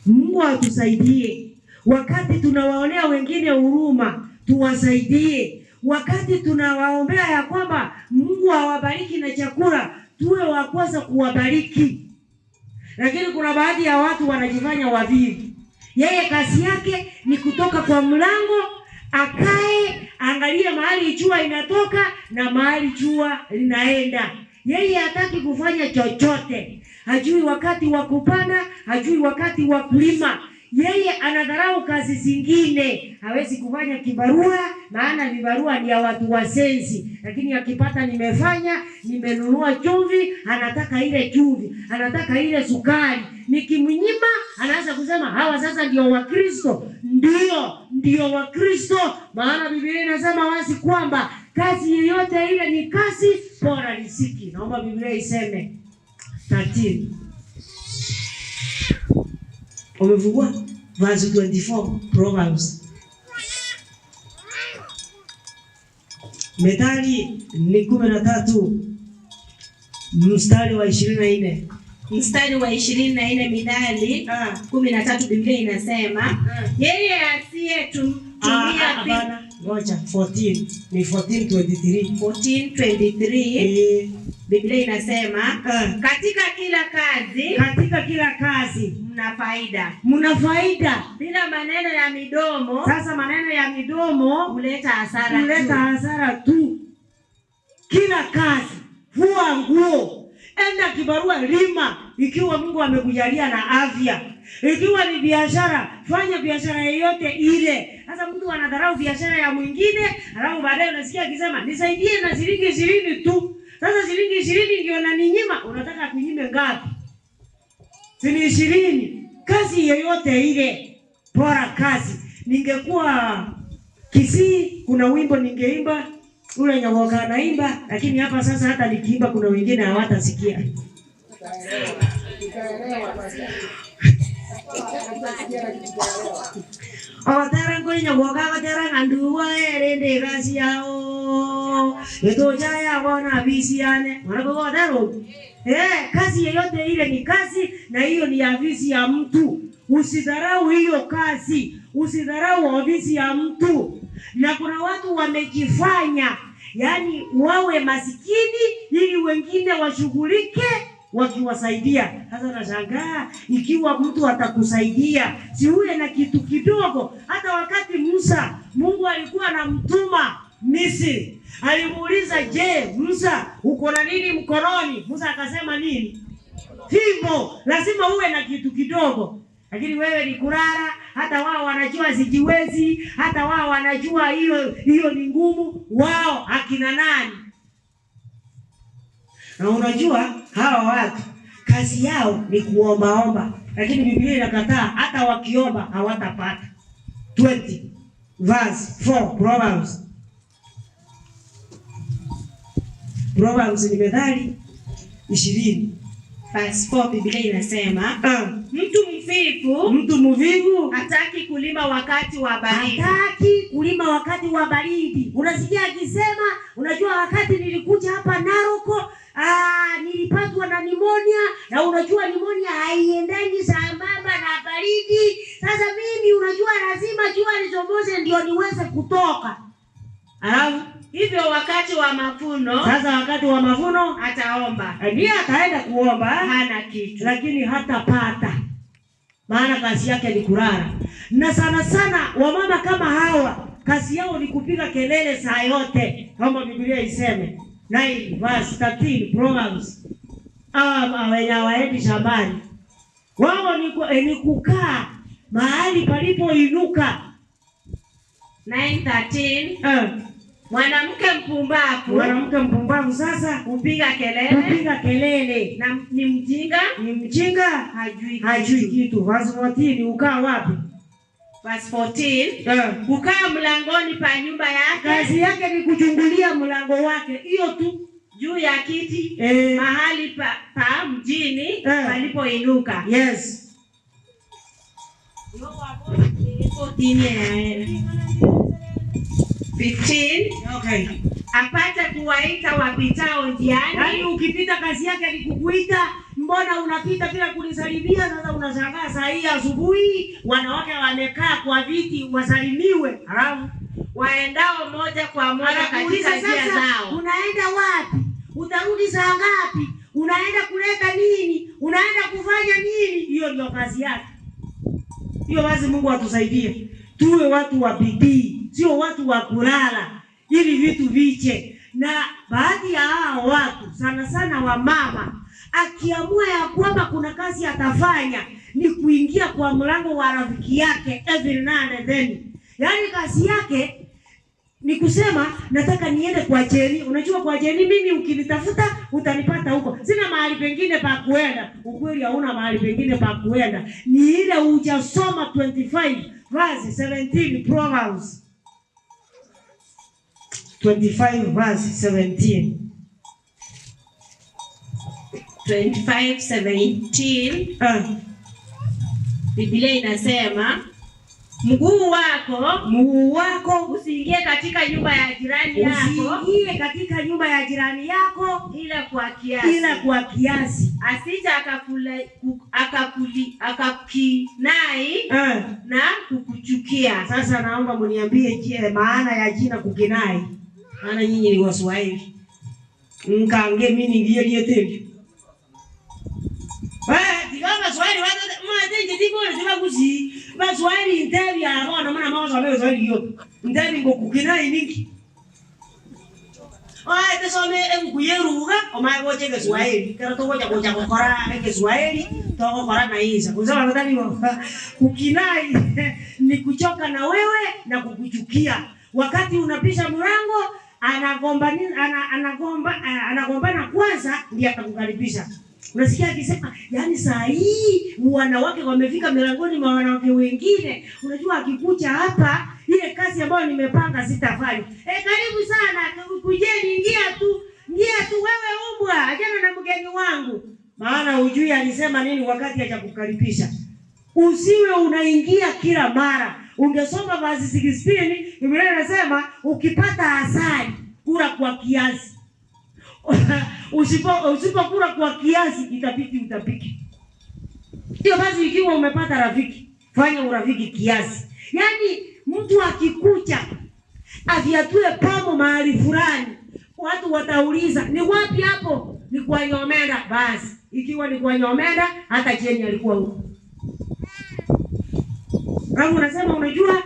Mungu atusaidie. Wakati tunawaonea wengine huruma, tuwasaidie. Wakati tunawaombea ya kwamba Mungu awabariki na chakula, tuwe wa kwanza kuwabariki. Lakini kuna baadhi ya watu wanajifanya wavivu. Yeye kazi yake ni kutoka kwa mlango, akae, angalie mahali jua inatoka na mahali jua linaenda. Yeye hataki kufanya chochote. Hajui wakati wa kupanda, hajui wakati wa kulima. Yeye anadharau kazi zingine. Hawezi kufanya kibarua, maana vibarua ni ya watu wasenzi. Lakini akipata nimefanya, nimenunua chumvi, anataka ile chumvi, anataka ile sukari. Nikimnyima, anaanza kusema hawa sasa ndio Wakristo. Ndio Wakristo. Maana Biblia inasema wazi kwamba kazi yoyote ile ni kazi, bora riziki. Naomba Biblia iseme 13. Umefungua verse 24 Proverbs. Methali ni 13 mstari wa 24. Mstari wa 24 Mithali 13 Biblia inasema yeye asiyetumia ngoja 14 ni 14:23 Biblia inasema katika kila kazi mna faida bila maneno ya midomo. Sasa maneno ya midomo huleta hasara tu. Kila kazi, fua nguo, enda kibarua, lima ikiwa Mungu amekujalia na afya. Ikiwa ni biashara, fanya biashara yoyote ile. Sasa mtu anadharau biashara ya mwingine, alafu baadaye unasikia akisema nisaidie na shilingi 20 tu. Sasa shilingi 20 ndio unaninyima, unataka kunyime ngapi? Shilingi 20. Kazi yoyote ile, bora kazi. Ningekuwa Kisii, kuna wimbo ningeimba, ule Nyawoka anaimba, lakini hapa sasa hata nikiimba kuna wengine hawatasikia. Awatara ngoi Nyawoka awatara nganduwa erende kasi yao. Eto jaya wana bisiane. Wanako wataro. Kazi yoyote ile ni kazi, na hiyo ni afisi ya mtu. Usidharau hiyo kazi. Usidharau ofisi ya mtu. Na kuna watu wamejifanya, yani wawe masikini ili wengine washughulike wakiwasaidia. Sasa nashangaa ikiwa mtu atakusaidia, si uwe na kitu kidogo. Hata wakati Musa, Mungu alikuwa anamtuma Misri, alimuuliza, "Je, Musa, uko na nini mkononi?" Musa akasema nini? Fimbo. Lazima uwe na kitu kidogo. Lakini wewe ni kurara, hata wao wanajua sijiwezi, hata wao wanajua hiyo ni ngumu. Wao akina nani? Na unajua hawa watu kazi yao ni kuomba. Lakini Biblia inakataa, hata wakiomba hawatapata. 20 verse 4 Proverbs ni Methali 20 verse 4 Biblia inasema mtu mvivu hataki kulima wakati wa baridi. Unasikia akisema, unajua wakati nilikuja hapa Naroko, nilipatwa na pneumonia, na unajua pneumonia haiendani sambamba na baridi. Sasa mimi unajua lazima jua lichomoze ndio niweze kutoka. Hivyo wakati wa mavuno, sasa wakati wa mavuno ataomba. Ndiye ataenda kuomba, hana kitu, lakini hatapata. Maana kazi yake ni kulala. Na sana wamama kama hawa, kazi yao ni kupiga kelele saa yote. Kama Biblia iseme 9 verse 13 Proverbs. Wenye waendi shambani, wao ni kukaa mahali palipoinuka. 9:13 Mwanamke mpumbavu sasa hupiga kelele. Na ni mjinga hajui kitu. Verse 14 ukaa wapi? Verse 14 ukaa mlangoni pa nyumba yake. Kazi yake ni kuchungulia mlango wake, hiyo tu. Juu ya kiti mahali pa mjini palipoinuka. Yes. Yo hapo 15 Okay. Apate kuwaita wapitao njiani. Yaani ukipita kazi yake ni kukuita, mbona unapita bila kunisalimia? Sasa unashangaa saa hii asubuhi wanawake wamekaa kwa viti wasalimiwe, halafu waendao moja kwa moja katika njia zao. Unaenda wapi? Utarudi saa ngapi? Unaenda kuleta nini? Unaenda kufanya nini? Hiyo ndio kazi yake. Hiyo basi Mungu atusaidie. Tuwe watu wa bidii, sio watu wa kulala ili vitu viche. Na baadhi ya hao watu, sana sana wa mama, akiamua ya kwamba kuna kazi atafanya ni kuingia kwa mlango wa rafiki yake Evans Nyandigisi. Yaani kazi yake ni kusema nataka niende kwa Jeni. Unajua kwa Jeni mimi ukinitafuta utanipata huko. Sina mahali pengine pa kuenda. Ukweli hauna mahali pengine pa kuenda. Ni ile hujasoma 25 verse 17 Proverbs. 25 verse 17. 25:17. Biblia inasema mguu wako usiingie katika nyumba ya jirani yako. Usiingie katika nyumba ya jirani yako ila kwa kiasi. Asije akakinai na kukuchukia. Sasa naomba mniambie maana ya jina kukinai. Maana nyinyi ni Waswahili. Nkange mimi ndiye tena. Kama Swahili watu mwaje ndipo unasema kusi Swahili interview hapo na maana leo Swahili yote interview ngokukinai ningi tesome enkuyeruga omagoche ke Swahili kero to goja kokora ke Swahili to kokora na Isa unasema nadhani kukinai ni kuchoka na wewe na kukuchukia. Wakati unapisha mlango anagombana kwanza ndiye atakukaribisha. Unasikia akisema yani saa hii wanawake wamefika milangoni mwa wanawake wengine. Unajua akikucha hapa ile kazi ambayo nimepanga sitafanya. Karibu sana, kujeni, ingia tu wewe umbwa, ajana na mgeni wangu. Maana hujui alisema nini wakati hajakukaribisha. Usiwe unaingia kila mara. Ungesoma verse 16, Biblia inasema ukipata asali kula kwa kiasi. Usipokula kwa kiasi itabidi utapiki. Hiyo basi ikiwa umepata rafiki, fanya urafiki kiasi. Yaani mtu akikucha aviatue pamo mahali fulani, watu watauliza ni wapi hapo? Ni kwa Nyomenda. Basi ikiwa ni kwa Nyomenda, hata Jeni alikuwa huko. Kama unasema unajua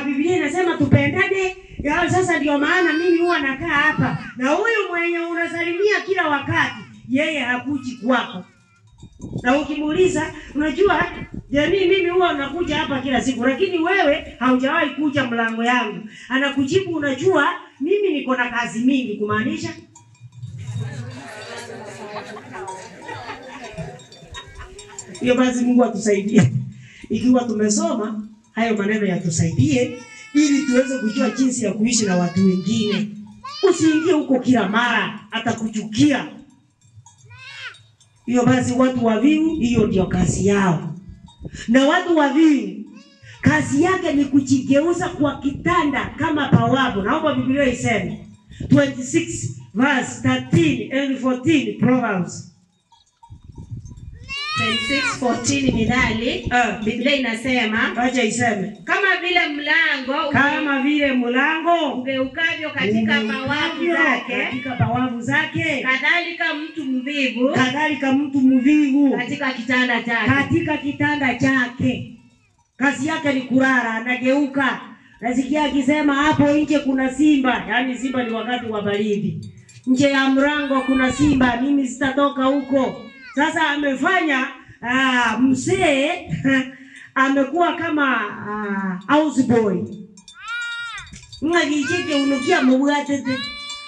Biblia inasema tupendane. Ya sasa ndio maana mimi huwa nakaa hapa. Na huyu mwenye unasalimia kila wakati, yeye hakuji kwako. Na ukimuuliza, unajua, jamii mimi huwa nakuja hapa kila siku, lakini wewe haujawahi kuja mlango yangu. Anakujibu, unajua, mimi niko na kazi mingi, kumaanisha hiyo basi Mungu atusaidie. Ikiwa tumesoma, hayo maneno yatusaidie ili tuweze kujua jinsi ya kuishi na watu wengine. Usiingie huko kila mara atakuchukia. Hiyo basi watu wavivu, hiyo ndio kazi yao. Na watu wavivu kazi yake ni kujigeuza kwa kitanda kama bawabu. Naomba Biblia iseme 26 verse 13 and 14 Proverbs. 26:14 Midali. Biblia inasema, acha iseme, kama vile mlango ugeukavyo katika bawabu zake, kadhalika mtu mvivu katika kitanda chake. Kazi yake ni kulala, anageuka. Nasikia akisema hapo nje kuna simba, yaani simba ni wakati wa baridi. Nje ya mlango kuna simba, mimi sitatoka huko. Sasa amefanya mzee amekuwa kama house boy. Ngagicheke unukia mubwatete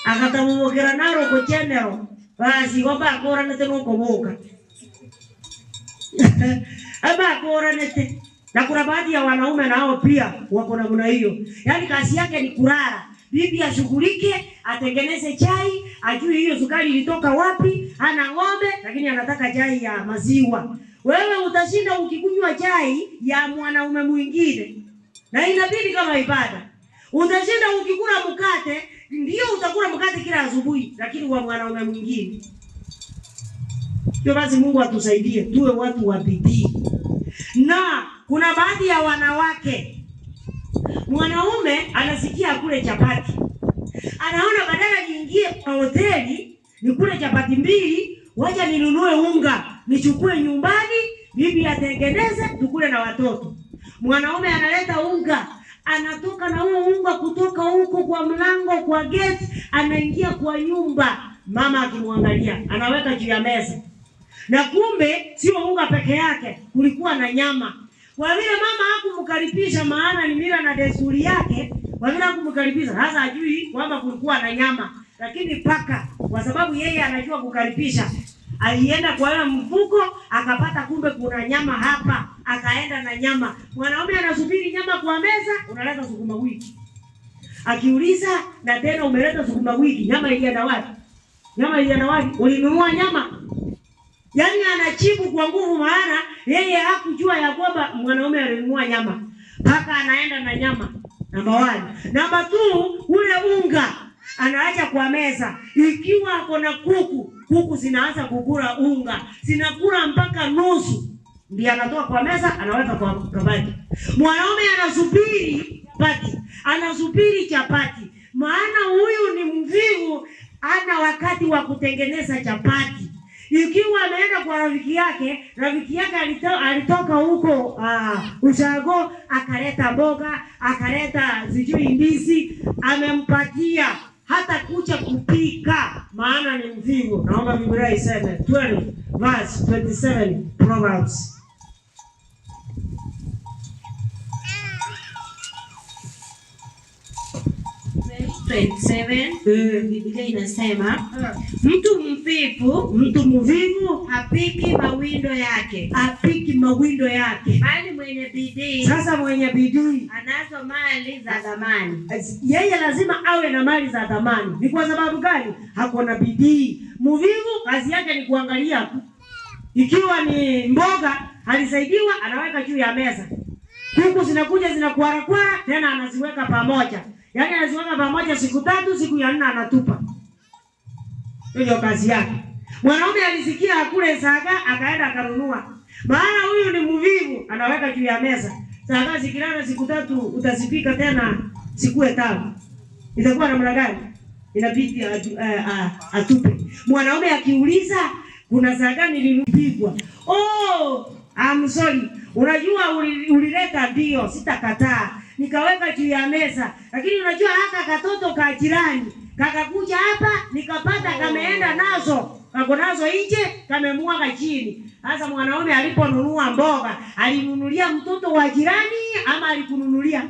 akatamukira naro ko chenero. Basi wabakora nete nokoboka. Abakora nete. Na kuna baadhi ya wanaume nao pia wako namna hiyo. Yaani kazi yake ni kulala. Bibi ashughulike, atengeneze chai, ajue hiyo sukari ilitoka wapi, ana ng'ombe lakini anataka chai ya maziwa. Wewe utashinda ukikunywa chai ya mwanaume mwingine. Na inabidi kama ibada. Utashinda ukikula mkate, ndio utakula mkate kila asubuhi, lakini wa mwanaume mwingine. Ndio basi Mungu atusaidie tuwe watu wa bidii. Na kuna baadhi ya wanawake, mwanaume anasikia kule chapati, anaona badala niingie kwa hoteli nikule chapati 2, wacha ninunue unga nichukue nyumbani, bibi atengeneze tukule na watoto. Mwanaume analeta unga, anatoka na huo unga kutoka huko kwa mlango, kwa gate, anaingia kwa nyumba, mama akimwangalia, anaweka juu ya meza. Na kumbe sio unga peke yake, kulikuwa na nyama. Kwa vile mama hakumkaribisha, maana ni mila na desturi yake, kwa vile hakumkaribisha, sasa ajui kwamba kulikuwa na nyama. Lakini paka, kwa sababu yeye anajua kukaribisha, alienda kwa ile mfuko akapata kumbe kuna nyama hapa, akaenda na nyama. Mwanaume anasubiri nyama kwa meza, unaleta sukuma wiki. Akiuliza, na tena umeleta sukuma wiki, nyama ilienda wapi? Nyama ilienda wapi? Ulinunua nyama? Yaani anachibu kwa nguvu, maana yeye hakujua ya kwamba mwanaume alinunua nyama. Paka anaenda na nyama. Namba 1. Namba 2, ule unga anaacha kwa meza. Ikiwa ako na kuku zinaanza kukula unga, zinakula mpaka nusu, ndiye anatoa kwa meza, anaweka kwa kabati. Mwanaume anasubiri chapati, maana huyu ni mvivu, ana wakati wa kutengeneza chapati. Ikiwa ameenda kwa rafiki yake alitoka huko ushago, akaleta mboga, akaleta sijui ndizi, amempatia, hata kucha kupika, maana ni mvivu. Naomba Biblia iseme 12 verse 27 Proverbs. Biblia inasema mtu mvivu hapiki mawindo yake, bali mwenye bidii. Sasa mwenye bidii anazo mali za thamani. Yeye lazima awe na mali za thamani. Ni kwa sababu gani? Hako na bidii. Mvivu kazi yake ni kuangalia tu. Ikiwa ni mboga alisaidiwa, anaweka juu ya meza. Kuku zinakuja zinakwara, tena anaziweka pamoja. Yaani anaziweka pamoja siku 3, siku ya 4 anatupa. Hiyo kazi yake. Mwanaume alisikia kule saga, akaenda akanunua. Maana huyu ni mvivu, anaweka juu ya meza. Saga zikilala siku 3 utazipika tena siku 5. Itakuwa namna gani? Inabidi atupe. Mwanaume akiuliza kuna saga nilipigwa. I'm sorry. Unajua ulileta, ndio, sitakataa. Nikaweka juu ya meza. Lakini unajua haka katoto ka jirani kakakuja hapa, nikapata kameenda nazo. Kako nazo nje, kamemwaga chini. Sasa mwanaume aliponunua mboga, alinunulia mtoto wa jirani ama alikununulia?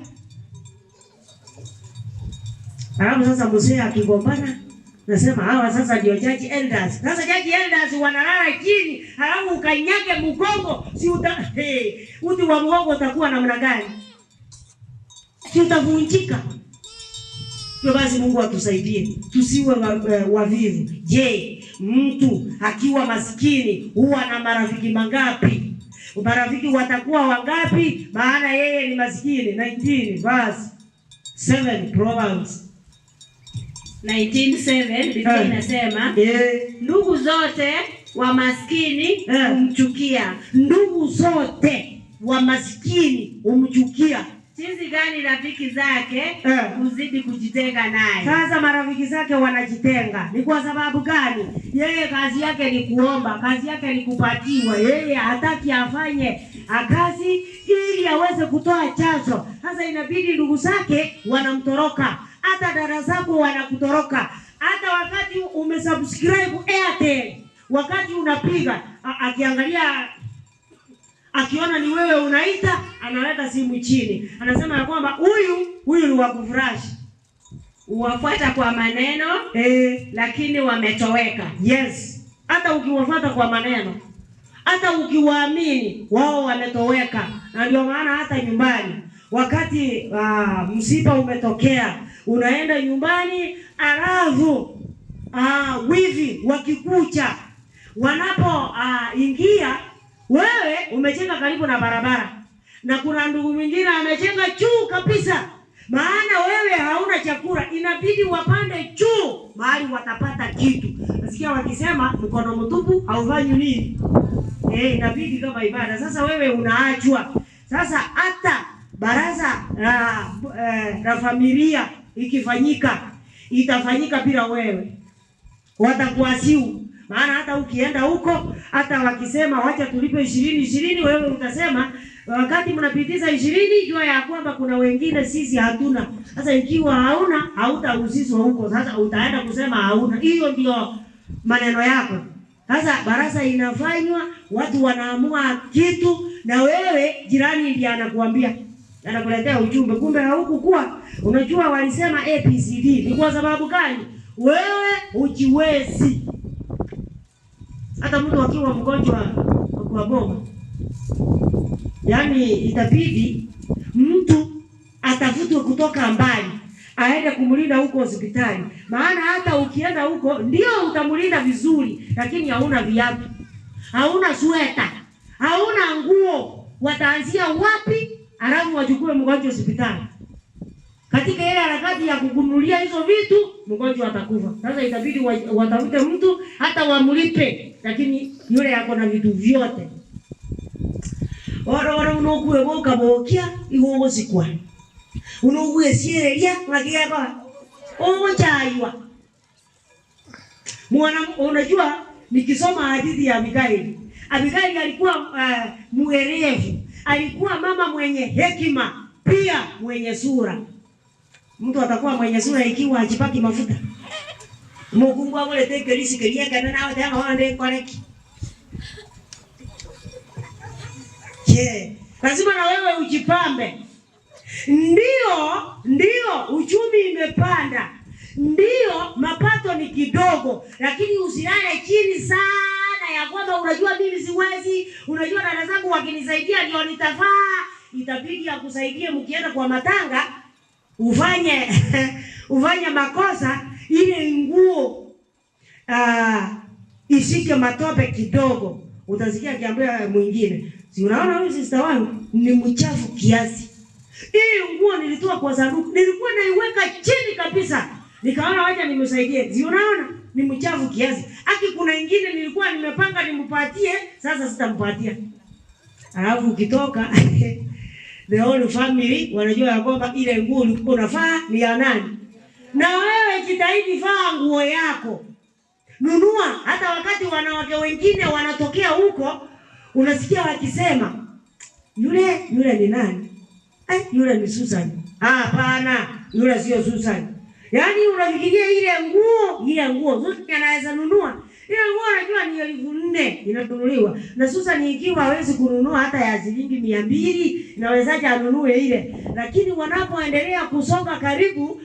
Alafu sasa mzee akigombana, nasema hawa sasa ndio judge elders. Sasa judge elders wanalala chini, halafu ukanyage mgongo, si uti wa mgongo utakuwa namna gani? Si utavunjika. Kwa basi Mungu atusaidie tusiwe wavivu. Je, mtu akiwa maskini huwa na marafiki mangapi? Marafiki watakuwa wangapi? Maana yeye ni maskini. 19 verse 7 Proverbs 19:7 Biblia inasema ndugu zote wa maskini humchukia. Ndugu zote wa maskini humchukia. Jinsi gani rafiki zake uzidi kujitenga naye. Sasa marafiki zake wanajitenga. Ni kwa sababu gani? Yeye kazi yake ni kuomba, kazi yake ni kupatiwa. Yeye hataki afanye kazi ili aweze kutoa chanzo. Sasa inabidi ndugu zake wanamtoroka. Hata dada zako wanakutoroka. Hata wakati umesubscribe Airtel, wakati unapiga, akiangalia, akiona ni wewe unaita, anaweka simu chini. Anasema ya kwamba huyu ni wa kufurash. Uwafuata kwa maneno lakini wametoweka. Yes. Hata ukiwafuata kwa maneno, hata ukiwaamini, wao wametoweka. Na ndio maana hata nyumbani wakati msiba umetokea, unaenda nyumbani, alafu wivi wakikucha, wanapo ingia, wewe umechenga karibu na barabara, na kuna ndugu mwingine amechenga juu kabisa, maana wewe hauna chakula, inabidi wapande juu mahali watapata kitu. Unasikia wakisema mkono mtupu haufanyi nini? Inabidi kama ibada. Sasa wewe unaachwa. Sasa hata baraza la familia ikifanyika, itafanyika bila wewe. Watakuasiu. Maana hata ukienda huko, hata wakisema wacha tulipe 20 wewe utasema wakati mnapitiza 20 jua ya kwamba kuna wengine sisi hatuna. Sasa ikiwa hauna, hautahusishwa huko. Sasa utaenda kusema hauna. Hiyo ndio maneno yako. Sasa baraza inafanywa, watu wanaamua kitu na wewe jirani ndiye anakuambia. Anakuletea ujumbe, kumbe haukukuwa. Unajua walisema ABCD. Ni kwa sababu gani? Wewe hujiwezi. Hata mtu akiwa mgonjwa kwa boma, yaani itabidi mtu atafutwe kutoka mbali aende kumlinda huko hospitali. Maana hata ukienda huko ndio utamlinda vizuri, lakini hauna viatu, hauna sweta, hauna nguo. Wataanzia wapi alafu wachukue mgonjwa hospitali? Katika ile harakati ya kukunulia hizo vitu, mgonjwa atakufa. Sasa itabidi watafute mtu hata wamlipe, lakini yule yako na vitu vyote. Ora unokuwe boka bokia iwo sikwa. Unokuwe sieria ngakia kwa. Chaiwa. Unajua nikisoma hadithi ya Abigaili. Abigaili alikuwa mwerevu. Alikuwa mama mwenye hekima, pia mwenye sura. Mtu atakuwa mwenye sura ikiwa hajipaki mafuta. Mungu wangu lete kelisi kelia kana na watu wande koreki. Lazima na wewe ujipambe. Ndio uchumi imepanda. Ndio mapato ni kidogo, lakini usilale chini sana ya kwamba unajua mimi siwezi, unajua dada zangu wakinisaidia ndio nitafaa. Itabidi akusaidie mkienda kwa matanga. Ufanye makosa ile nguo ishike matope kidogo. Utasikia akiambia mwingine, si unaona huyu sister wangu ni mchafu kiasi. Hii nguo nilitoa kwa sanduku, nilikuwa naiweka chini kabisa. Nikaona wacha nimsaidie. Si unaona ni mchafu kiasi. Kuna ingine nilikuwa nimepanga nimpatie, sasa sitampatia. Alafu ukitoka the whole family wanajua ya kwamba ile nguo ulikuwa unafaa ni ya nani. Na wewe jitahidi vaa nguo yako. Nunua. Hata wakati wanawake wengine wanatokea huko, unasikia wakisema yule ni nani? Yule ni Susan. Hapana, yule sio Susan. Yaani unafikiria ile nguo Susan anaweza nunua. Ile nguo unajua ni 4,000 inanunuliwa. Na Susan ikiwa hawezi kununua hata ya shilingi 200, inawezaje anunue ile? Lakini wanapoendelea kusonga karibu,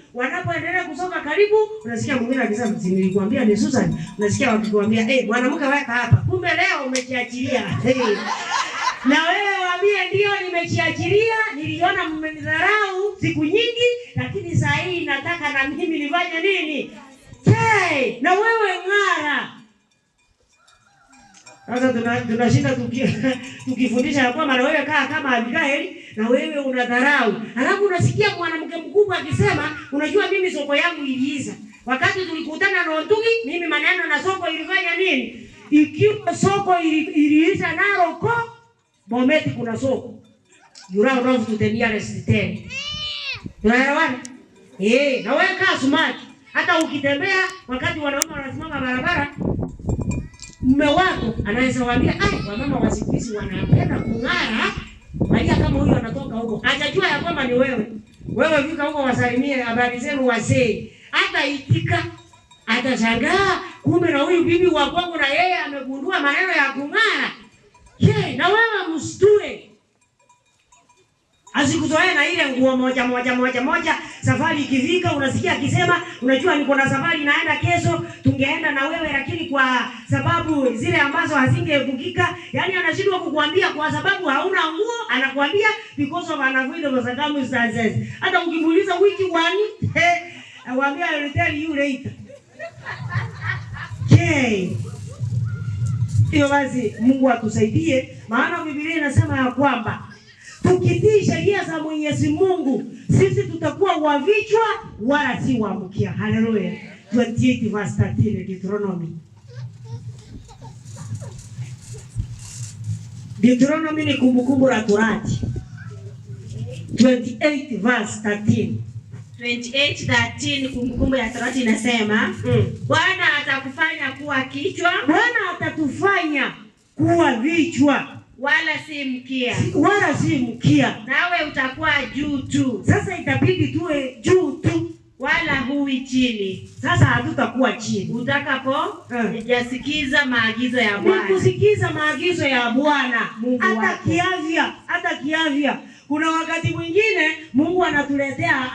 unasikia mwingine akisema nilikwambia ni Susan. Unasikia wakikwambia mwanamke weka hapa. Kumbe leo umejiachilia. Na wewe waambie ndio nimejiachilia, niliona mmenidharau siku nyingi, lakini saa hii nataka na mimi nifanye nini? Na wewe ng'ara. Sasa tunashinda tukifundisha ya kwamba na wewe kaa kama Abigaili na wewe unadharau. Alafu unasikia mwanamke mkubwa akisema, unajua mimi soko yangu iliisha. Wakati tulikutana na Ontugi, mimi maneno na soko ilifanya nini? Ikiwa soko iliisha Naroko, Bometi kuna soko. You run to the nearest town. Unaelewana? Na wewe kaa smart. Hata ukitembea wakati wanaume wanasimama barabara, mume wako anaweza waambia, wamama wa siku hizi wanapenda kung'ara. Maria kama huyu anatoka huko, atajua ya kwamba ni wewe. Wewe fika huko wasalimie habari zenu wazee. Hata itika, atashangaa kumbe na huyu bibi wa kwangu na yeye amegundua maneno ya kung'ara. Na wewe msitue. Asikuzoea na ile nguo moja. Safari ikifika unasikia akisema, unajua niko na safari naenda kesho, tungeenda na wewe lakini kwa sababu zile ambazo hazingevukika, yani anashindwa kukuambia kwa sababu hauna nguo, anakuambia because of unavoidable circumstances. Hata ukimuuliza wiki gani, anakuambia I will tell you later. Hiyo basi Mungu atusaidie, maana Biblia inasema ya kwamba tukitii sheria za Mwenyezi Mungu, sisi tutakuwa wa vichwa wala si wa mkia. Haleluya. 28 verse 13 Deuteronomy. Deuteronomy ni kumbukumbu la Torati 28 verse 13. 28:13 kumbukumbu ya Torati inasema, Bwana atakufanya kuwa kichwa, Bwana atatufanya kuwa vichwa, wala si mkia. Wala si mkia. Nawe utakuwa juu tu. Sasa itabidi tuwe juu tu, wala hui chini. Sasa hatutakuwa chini. Utakapo yasikiza maagizo ya Bwana. Kusikiza maagizo ya Bwana. Hata kiafya. Kuna wakati mwingine Mungu anatuletea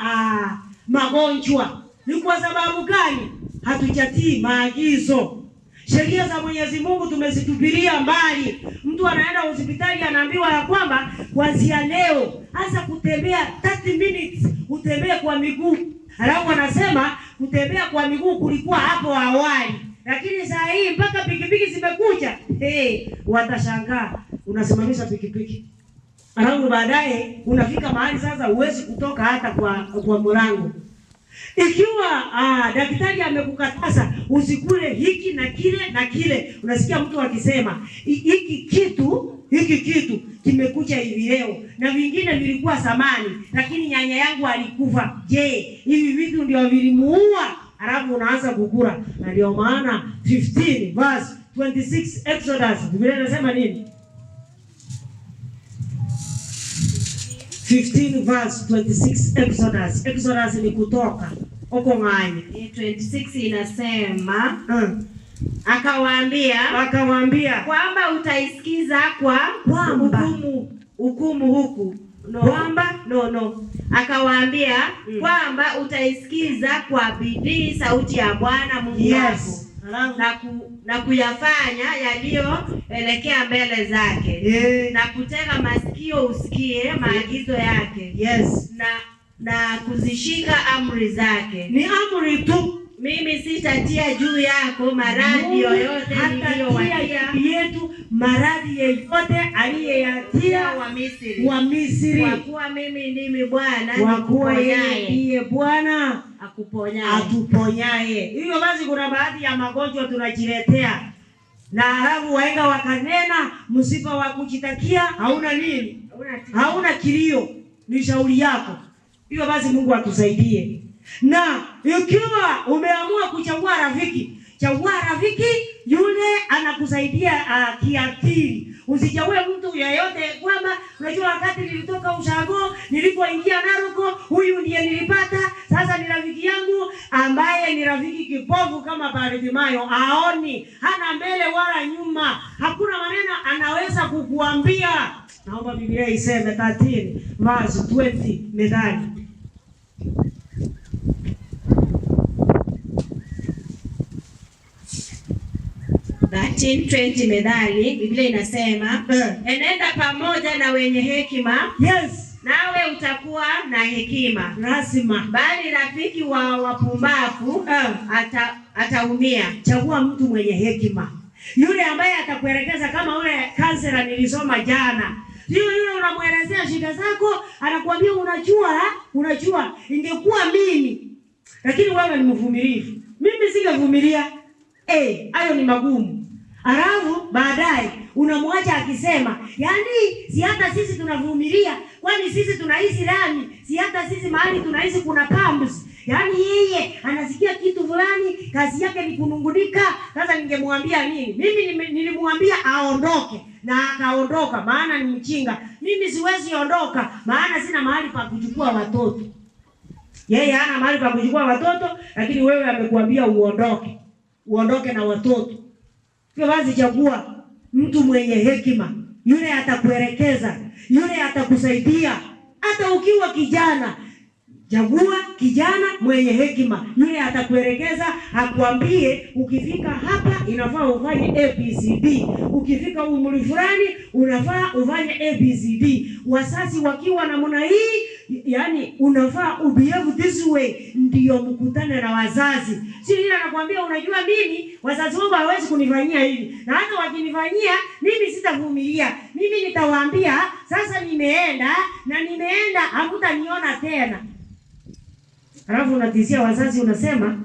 magonjwa. Ni kwa sababu gani? Hatujatii maagizo. Sheria za Mwenyezi Mungu tumezitupilia mbali. Mtu anaenda hospitali anaambiwa ya kwamba kuanzia leo hasa kutembea 30 minutes utembee kwa miguu. Alafu anasema kutembea kwa miguu kulikuwa hapo awali. Lakini saa hii mpaka pikipiki zimekuja. Watashangaa unasimamisha pikipiki. Alafu baadaye unafika mahali sasa huwezi kutoka hata kwa mlango. Ikiwa daktari amekukataza usikule hiki na kile, unasikia mtu akisema hiki kitu kimekuja hivi leo na vingine vilikuwa zamani, lakini nyanya yangu alikufa. Je, hivi vitu ndio vilimuua? Alafu unaanza kukula. Na ndio maana 15 verse 26 Exodus Biblia inasema nini? 15 verse 26 Exodus ni Kutoka. Oko ngani 26 inasema akawaambia kwamba utaisikiza kwa hukumu huku. Akawaambia kwamba utaisikiza kwa bidii sauti ya Bwana Mungu wako. Na kuyafanya yaliyoelekea mbele zake. Na kutega masikio usikie maagizo yake. Na kuzishika amri zake. Ni amri tu. Mimi sitatia juu yako maradhi yoyote niliyowatia yetu, maradhi yoyote aliyeyatia wa Misri. Kwa kuwa mimi ndimi Bwana ndiye Bwana atuponyaye. Hivyo basi kuna baadhi ya magonjwa tunajiletea. Na halafu waenga wakanena msiba wa kujitakia hauna nini? Hauna kilio. Ni shauri yako. Hivyo basi Mungu atusaidie. Na ikiwa umeamua kuchagua rafiki, chagua rafiki yule anakusaidia kiakili. Usichague mtu yeyote kwamba unajua wakati nilitoka ushago, nilipoingia Naroko, huyu ndiye nilipata, sasa ni rafiki yangu ambaye ni rafiki kipofu kama Bartimayo, aoni, hana mbele wala nyuma. Hakuna maneno anaweza kukuambia. Naomba Biblia iseme 13 verse 20 Methali. 13:20 Methali, Biblia inasema enenda pamoja na wenye hekima. Nawe utakuwa na hekima. Lazima. Bali rafiki wa wapumbavu ataumia. Chagua mtu mwenye hekima. Yule ambaye atakuelekeza kama ule kansela nilisoma jana. Yule unamuelezea shida zako, anakuambia unajua ingekuwa mimi. Lakini wewe ni mvumilivu. Mimi singevumilia. Hayo ni magumu. Alafu baadaye unamwacha akisema, yani si hata sisi tunavumilia, kwani sisi tunaishi lami, si hata sisi mahali tunaishi kuna pambs. Yani yeye anasikia kitu fulani, kazi yake ni kunungunika. Sasa ningemwambia nini? Mimi nilimwambia aondoke na akaondoka, maana ni mchinga. Mimi siwezi ondoka maana sina mahali pa kuchukua watoto. Yeye hana mahali pa kuchukua watoto, lakini wewe amekuambia uondoke na watoto. Kwa basi chagua mtu mwenye hekima. Yule atakuelekeza, yule atakusaidia. Hata ukiwa kijana, chagua kijana mwenye hekima. Yule atakuelekeza, akwambie ukifika hapa inafaa ufanye ABCD. Ukifika umri fulani unafaa ufanye ABCD. Wazazi wakiwa namna hii, yani unafaa ubehave this way, ndio mkutane na wazazi. Si ile anakuambia unajua mimi wazazi wangu hawezi kunifanyia hivi. Na hata wakinifanyia mimi sitavumilia. Mimi nitawaambia sasa nimeenda hamtaniona tena. Alafu unatisia wazazi unasema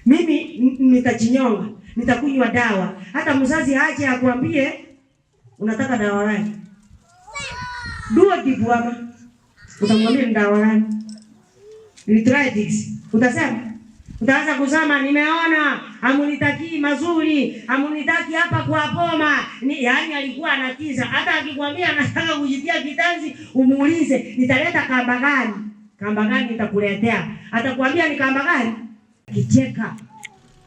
mimi nitajinyonga, nitakunywa dawa. Hata mzazi aje akwambie Unataka dawa gani? Dua kibuama. Utamwambia ni dawa gani? Nitritics. Utasema? Utaanza kusema nimeona hamunitakii mazuri, hamunitaki hapa kwa boma. Yaani alikuwa anatiza. Hata akikwambia anataka kujitia kitanzi, umuulize nitaleta kamba gani? Kamba gani nitakuletea? Atakwambia ni kamba gani? Kicheka.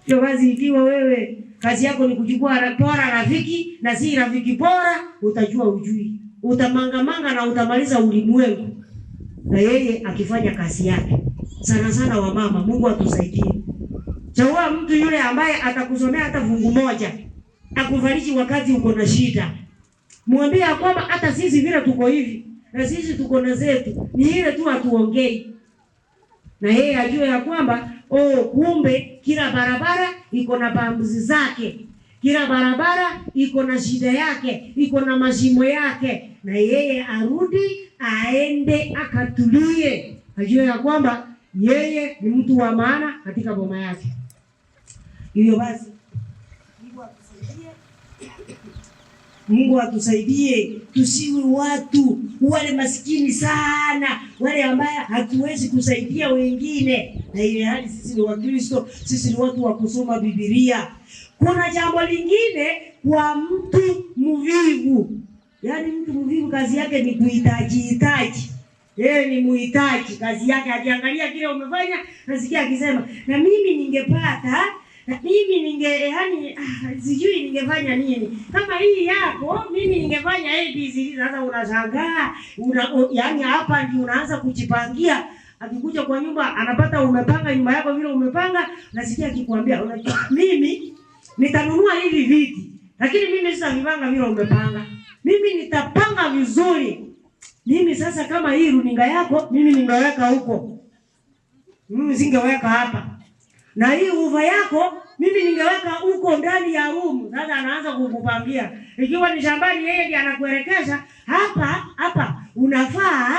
Hiyo basi ikiwa wewe kazi yako ni kuchukua bora rafiki na si rafiki bora, utajua ujui. Utamangamanga na utamaliza ulimwengu. Na yeye akifanya kazi yake. Sana sana wa mama, Mungu atusaidie. Chagua mtu yule ambaye atakusomea hata fungu moja. Akufariji wakati uko na shida. Mwambie kwamba hata sisi vile tuko hivi na sisi tuko na zetu, ni ile tu hatuongei. Na yeye ajue ya kwamba kumbe kila barabara iko na pambuzi zake. Kila barabara iko na shida yake, iko na mashimo yake. Na yeye arudi, aende akatulie. Ajue ya kwamba yeye ni mtu wa maana katika boma yake. Hivyo basi Mungu atusaidie tusiwe watu wale maskini sana, wale ambaye hatuwezi kusaidia wengine. Na ile hali sisi ni Wakristo, sisi ni watu wa kusoma Biblia. Kuna jambo lingine kwa mtu mvivu. Yaani mtu mvivu kazi yake ni kuhitaji. Yeye ni muhitaji, kazi yake akiangalia kile umefanya, nasikia akisema na mimi ningepata, na mimi sijui ningefanya nini. Kama hii yako, mimi ningefanya ABC. Sasa unashangaa, yaani hapa ndio unaanza kujipangia. Akikuja kwa nyumba anapata umepanga nyumba yako vile umepanga, nasikia akikwambia mimi nitanunua hivi viti, lakini mimi sitavipanga vile umepanga. Mimi nitapanga vizuri. Mimi sasa kama hii runinga yako, mimi ningeweka huko. Mimi singeweka hapa. Na hii uva yako, mimi ningeweka huko ndani ya room. Sasa anaanza kukupangia. Ikiwa ni shambani, yeye ndiye anakuelekeza, hapa unafaa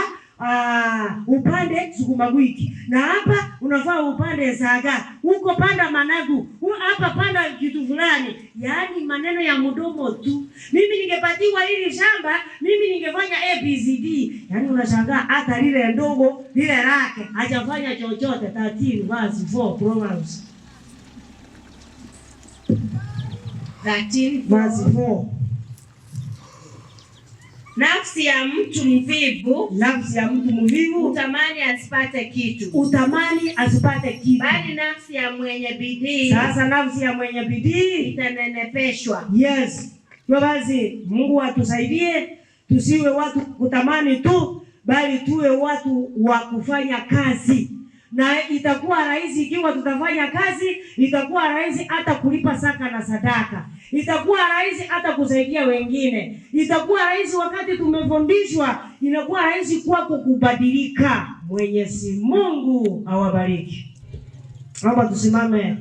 upande sukuma wiki. Na hapa unafaa upande saga. Huko panda managu. Hapa panda kitu fulani. Yaani maneno ya mdomo tu. Mimi ningepatiwa hili shamba, mimi ningefanya ABCD. Yaani unashangaa hata lile ndogo, lile lake hajafanya chochote. 13 verse 4 Proverbs. 13 verse 4. Nafsi ya mtu mvivu utamani asipate kitu. Bali nafsi ya mwenye bidii. Sasa nafsi ya mwenye bidii itanenepeshwa. Yes. Kwa basi Mungu atusaidie tusiwe watu kutamani tu, bali tuwe watu wa kufanya kazi. Na itakuwa rahisi ikiwa tutafanya kazi, itakuwa rahisi hata kulipa zaka na sadaka. Itakuwa rahisi hata kusaidia wengine. Itakuwa rahisi wakati tumefundishwa, inakuwa rahisi kwako kubadilika. Mwenyezi Mungu awabariki. Naomba tusimame.